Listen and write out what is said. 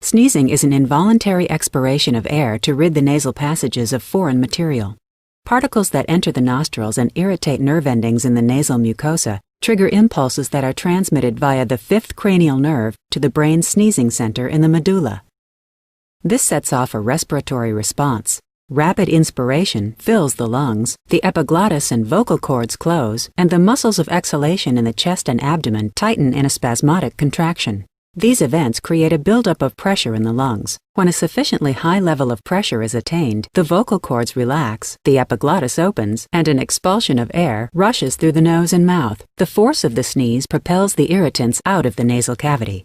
Sneezing is an involuntary expiration of air to rid the nasal passages of foreign material. Particles that enter the nostrils and irritate nerve endings in the nasal mucosa trigger impulses that are transmitted via the fifth cranial nerve to the brain's sneezing center in the medulla. This sets off a respiratory response. Rapid inspiration fills the lungs, the epiglottis and vocal cords close, and the muscles of exhalation in the chest and abdomen tighten in a spasmodic contraction. These events create a buildup of pressure in the lungs. When a sufficiently high level of pressure is attained, the vocal cords relax, the epiglottis opens, and an expulsion of air rushes through the nose and mouth. The force of the sneeze propels the irritants out of the nasal cavity.